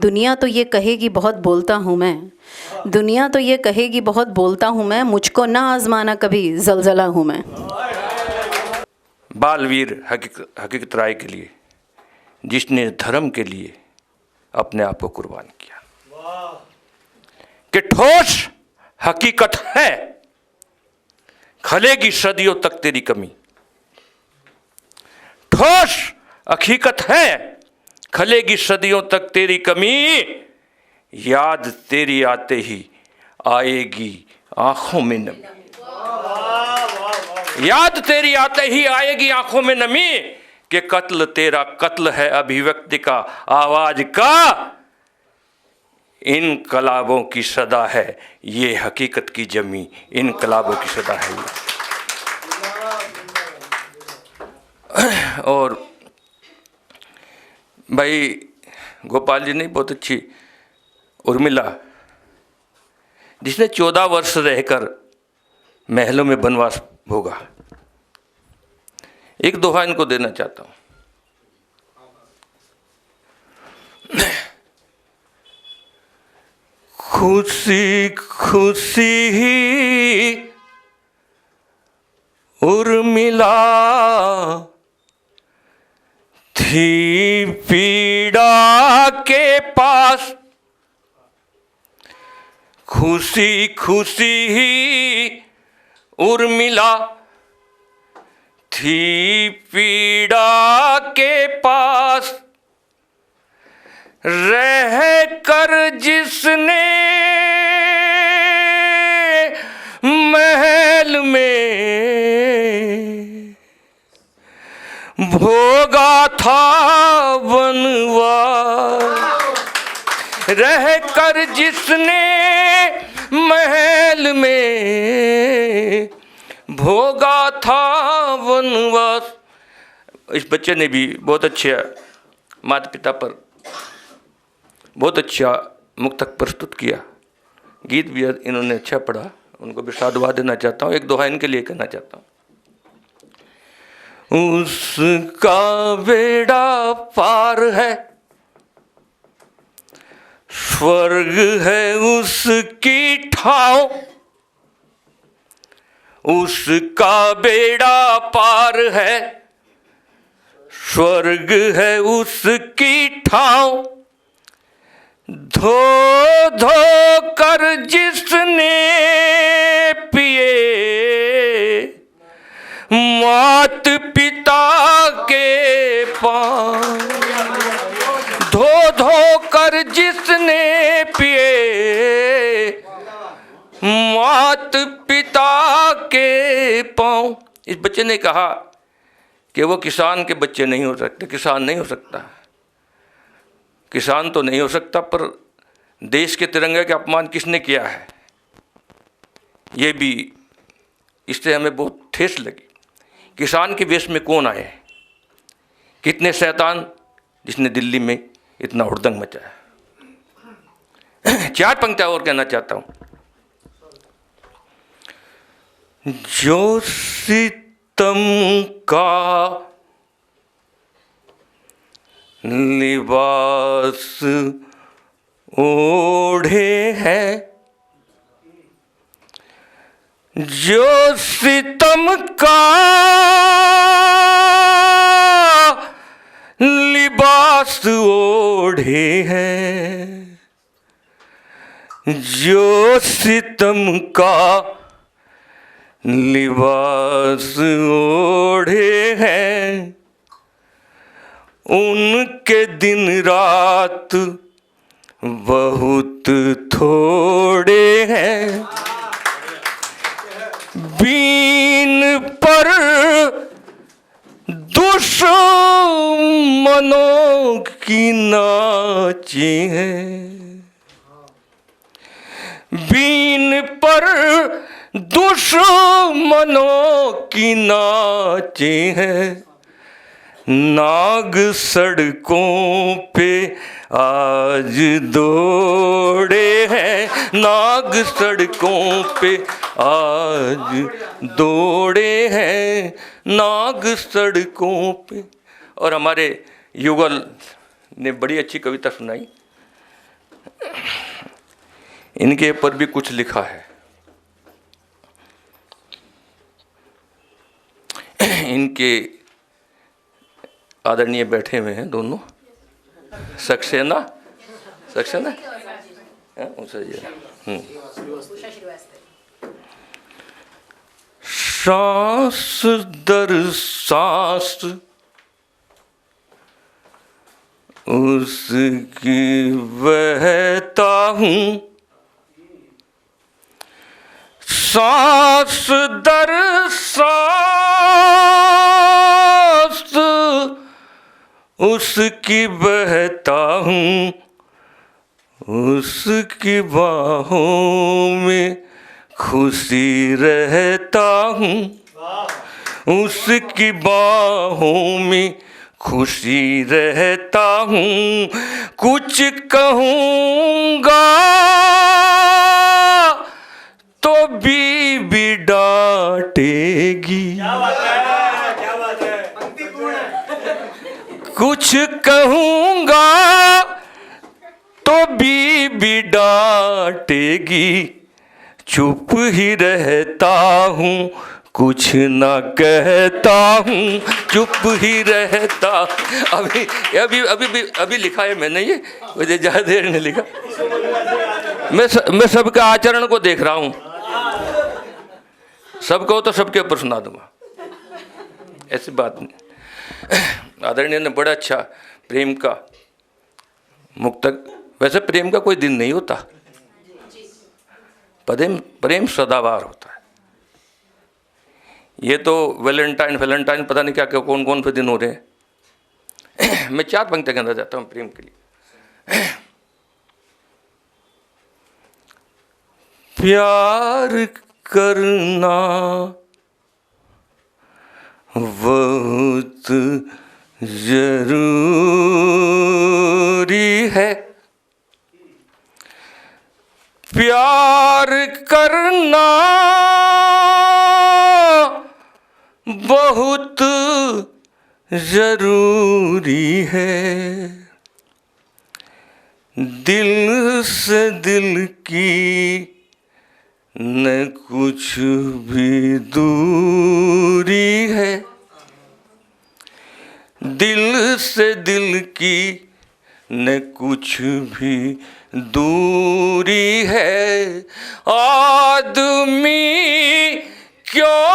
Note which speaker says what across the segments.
Speaker 1: दुनिया तो ये कहेगी बहुत बोलता हूँ मैं, दुनिया तो ये कहेगी बहुत बोलता हूँ मैं, मुझको ना आजमाना कभी जलजला हूँ मैं।
Speaker 2: बालवीर हकीकत राय के लिए, जिसने धर्म के लिए अपने आप को कुर्बान किया, कि ठोस हकीकत है, खलेगी सदियों तक तेरी कमी। ठोस हकीकत है, खलेगी सदियों तक तेरी कमी। याद तेरी आते ही आएगी आंखों में नमी। याद तेरी आते ही आएगी आंखों में नमी, कि कत्ल तेरा कत्ल है अभिव्यक्ति का आवाज का। इन कलाबों की सदा है ये हकीकत की जमी, इन कलाबों की सदा है ये। और भाई गोपाल जी ने बहुत अच्छी उर्मिला, जिसने 14 वर्ष रहकर महलों में वनवास भोगा, एक दोहा इनको देना चाहता हूं। खुशी खुशी ही उर्मिला थी पीड़ा के पास, खुशी खुशी ही उर्मिला थी पीड़ा के पास। रह कर जिसने महल में भोगा था वनवास, रह कर जिसने महल में भोगा था वनवास। इस बच्चे ने भी बहुत अच्छे माता पिता पर बहुत अच्छा मुक्तक प्रस्तुत किया, गीत भी इन्होंने अच्छा पढ़ा, उनको भी साधुवाद देना चाहता हूँ। एक दोहा इनके लिए कहना चाहता हूँ। उसका बेड़ा पार है, स्वर्ग है उसकी ठाव। उसका बेड़ा पार है, स्वर्ग है उसकी ठाव। धो धो कर जिसने पिए मात पिता के पांव, धो धो कर जिसने पिए मात पिता के पांव। इस बच्चे ने कहा कि वो किसान के बच्चे नहीं हो सकते, किसान नहीं हो सकता, किसान तो नहीं हो सकता, पर देश के तिरंगे का अपमान किसने किया है, ये भी इससे हमें बहुत ठेस लगी। किसान के वेश में कौन आए, कितने शैतान, जिसने दिल्ली में इतना हुड़दंग मचाया। 4 पंक्तियां और कहना चाहता हूं। जो सितम का लिबास ओढ़े है, जो सितम का लिबास ओढ़े है, जो सितम का लिबास ओढ़े हैं, उनके दिन रात बहुत थोड़े हैं। बीन पर दुश्मनों की नाची है, बीन पर दुश्मनों की नाची है। नाग सड़कों पे आज दौड़े हैं, नाग सड़कों पे आज दौड़े हैं, नाग सड़कों पे। और हमारे युगल ने बड़ी अच्छी कविता सुनाई, इनके ऊपर भी कुछ लिखा है। इनके आदरणीय बैठे हुए हैं दोनों, सक्सेना सांस दर सांस उसकी बहता हूँ, सांस दर सांस उसकी बहता हूँ, उसकी बाहों में खुशी रहता हूँ, उसकी बाहों में खुशी रहता हूँ। कुछ कहूँगा तो बीबी डांटेगी, कुछ कहूँगा तो बीबी डांटेगी, चुप ही रहता हूँ कुछ ना कहता हूँ, चुप ही रहता। अभी लिखा है मैंने, ये मुझे ज़्यादा देर नहीं लिखा। मैं सबके आचरण को देख रहा हूँ, सबको तो सबके ऊपर सुना दूंगा, ऐसी बात नहीं। आदरणीय ने बड़ा अच्छा प्रेम का मुक्तक, वैसे प्रेम का कोई दिन नहीं होता, प्रेम सदाबहार होता है। ये तो वैलेंटाइन पता नहीं क्या क्या कौन कौन से दिन हो रहे हैं। मैं 4 पंक्तियां कहना चाहता हूँ प्रेम के लिए। प्यार करना बहुत जरूरी है, प्यार करना बहुत जरूरी है, दिल से दिल की न कुछ भी दूरी है, दिल से दिल की न कुछ भी दूरी है। आदमी क्यों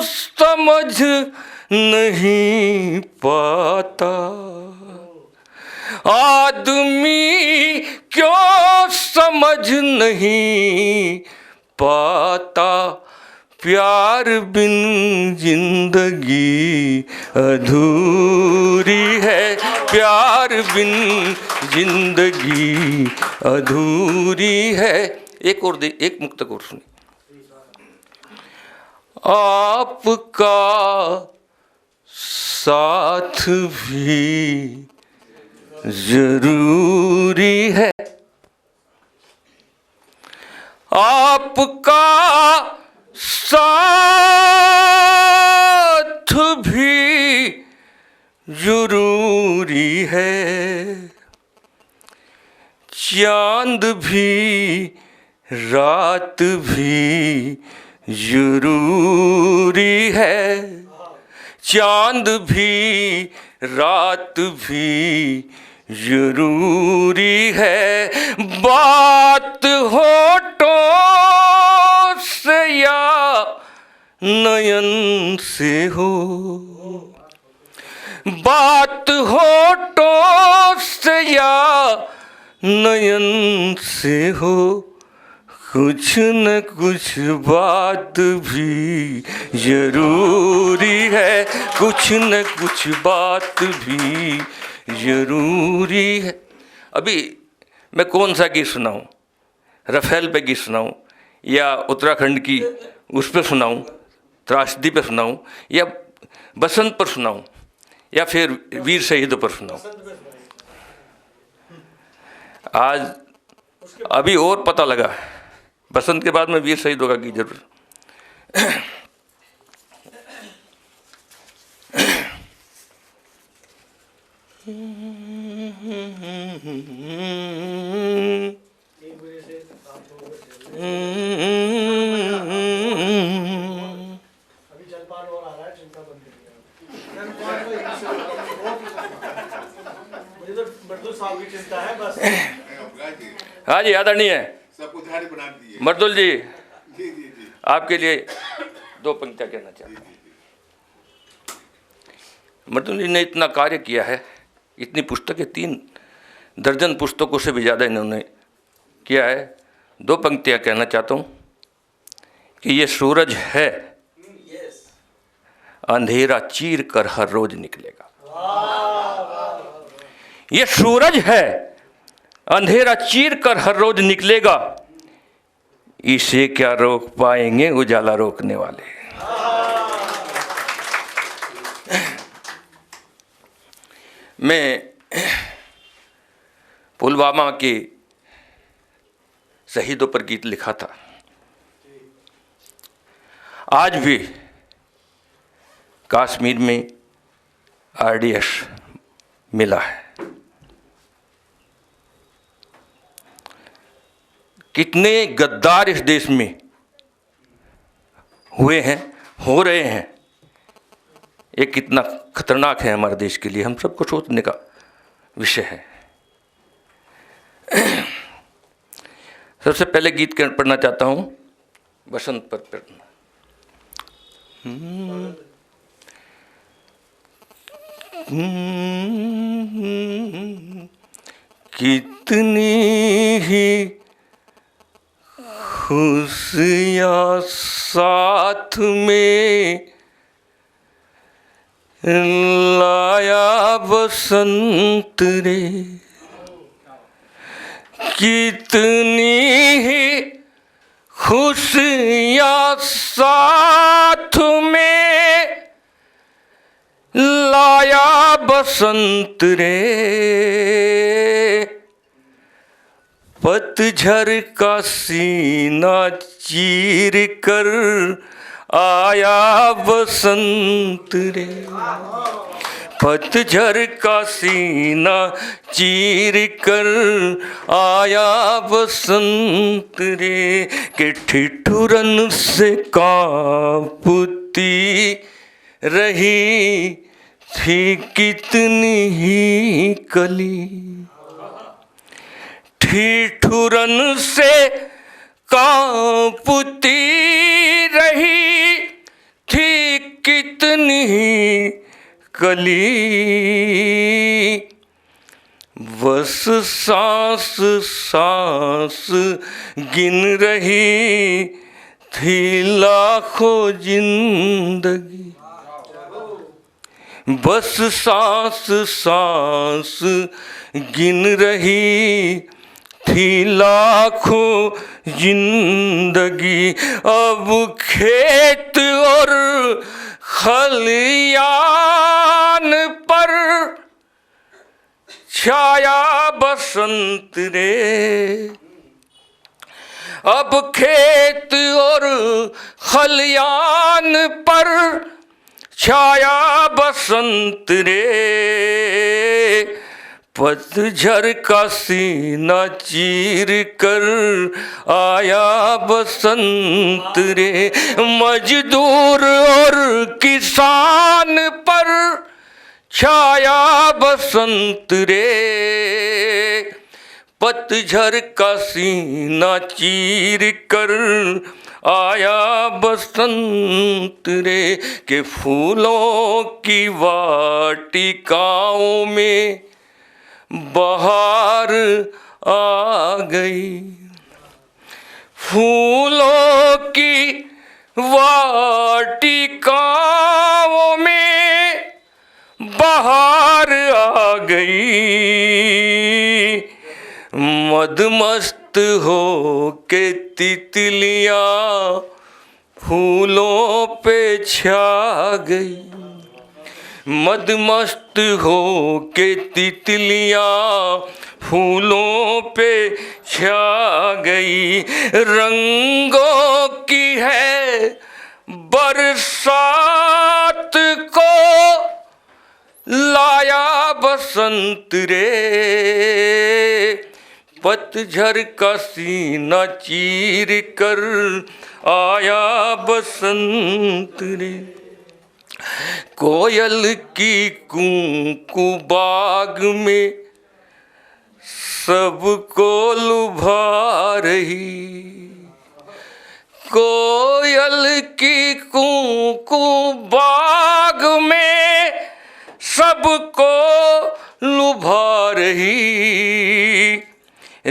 Speaker 2: समझ नहीं पाता, आदमी क्यों समझ नहीं पाता, प्यार बिन जिंदगी अधूरी है, प्यार बिन जिंदगी अधूरी है। एक मुक्तक और सुनिए। आपका साथ भी जरूरी है, आपका साथ भी जरूरी है, चांद भी रात भी जरूरी है, चांद भी रात भी जरूरी है, बात होठों से या नयन से हो, बात होठों से या नयन से हो, कुछ न कुछ बात भी जरूरी है, कुछ न कुछ बात भी जरूरी है। अभी मैं कौन सा गीत सुनाऊं, रफेल पे गीत सुनाऊं या उत्तराखंड की उस पर सुनाऊं, त्रासदी पे सुनाऊं या बसंत पर सुनाऊं या फिर वीर शहीदों पर सुनाऊं? आज अभी और पता लगा, बसंत के बाद में वीर शहीदों का गीत जरूर।
Speaker 3: मुझे तो मर्दुल साहब की चिंता है बस।
Speaker 2: हाँ जी, आदरणीय
Speaker 4: सबको ध्यान बना दिए।
Speaker 2: मर्दुल जी,
Speaker 4: जी जी जी
Speaker 2: आपके लिए 2 पंक्तियाँ कहना चाहता हूँ। मर्दुल जी ने इतना कार्य किया है, इतनी पुस्तकें, 3 दर्जन पुस्तकों से भी ज़्यादा इन्होंने किया है। 2 पंक्तियाँ कहना चाहता हूँ कि ये सूरज है, अंधेरा चीर कर हर रोज निकलेगा। ये सूरज है, अंधेरा चीर कर हर रोज निकलेगा, इसे क्या रोक पाएंगे उजाला रोकने वाले। मैं पुलवामा के शहीदों पर गीत लिखा था। आज भी कश्मीर में RDS मिला है। कितने गद्दार इस देश में हुए हैं, हो रहे हैं, ये कितना खतरनाक है हमारे देश के लिए, हम सबको सोचने का विषय है। सबसे पहले गीत पढ़ना चाहता हूँ, बसंत पर पढ़ना। कितनी ही खुशियाँ साथ में लाया बसंत रे, कितनी ही खुशियाँ साथ में लाया बसंत रे, पतझड़ का सीना चीर कर आया बसंत रे, पतझड़ का सीना चीर कर आया बसंत रे, के ठिठुरन से कांपती रही थी कितनी ही कली, ठिठुरन से कांपती रही थी कितनी ही कली, बस सांस सांस गिन रही थी लाखों जिंदगी, बस सांस सांस गिन रही थी लाखों जिंदगी, अब खेत और खलियान पर छाया बसंत रे, अब खेत और खलियान पर छाया बसंत रे, पतझड़ का सीना चीर कर आया बसंत रे, मजदूर और किसान पर छाया बसंत रे, पतझड़ का सीना चीर कर आया बसंत रे, के फूलों की वाटिकाओं में बहार आ गई, फूलों की वाटिकाओं में बहार आ गई, मदमस्त हो के तितलियाँ फूलों पे छा गई, मदमस्त हो के तितलियाँ फूलों पे छा गई, रंगों की है बरसात को लाया बसंत रे, पतझड़ का सीना चीर कर आया बसंत रे, कोयल की कूकू बाग में सबको लुभा रही, कोयल की कूं कूं बाग में सबको लुभा रही,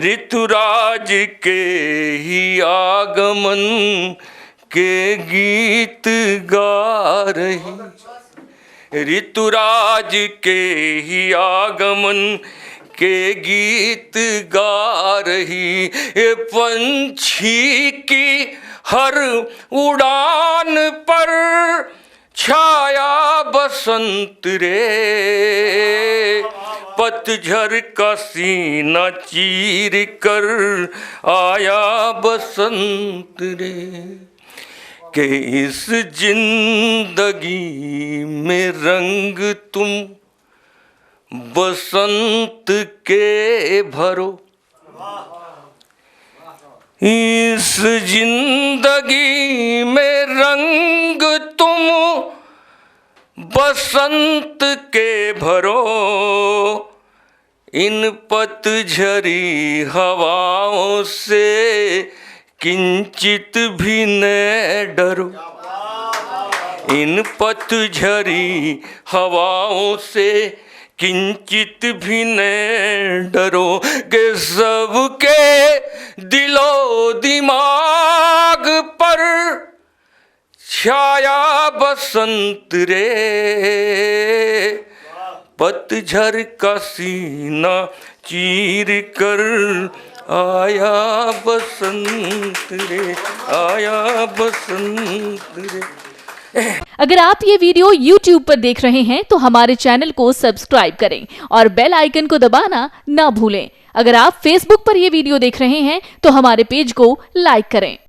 Speaker 2: ऋतुराज के ही आगमन के गीत गा रही, ऋतुराज के ही आगमन के गीत गा रही, ये पंछी की हर उड़ान पर छाया बसंत रे, पतझड़ का सीना चीर कर आया बसंत रे, कि इस जिंदगी में रंग तुम बसंत के भरो, इस जिंदगी में रंग तुम बसंत के भरो, इन पतझरी हवाओं से किंचित भी न डरो, इन पतझरी हवाओं से किंचित भी न डरो, कि सबके दिलो दिमाग पर छाया बसंत रे, पतझड़ का सीना चीर कर आया बसंत रे, आया बसंत रे।
Speaker 5: अगर आप ये वीडियो YouTube पर देख रहे हैं तो हमारे चैनल को सब्सक्राइब करें और बेल आइकन को दबाना ना भूलें। अगर आप Facebook पर ये वीडियो देख रहे हैं तो हमारे पेज को लाइक करें।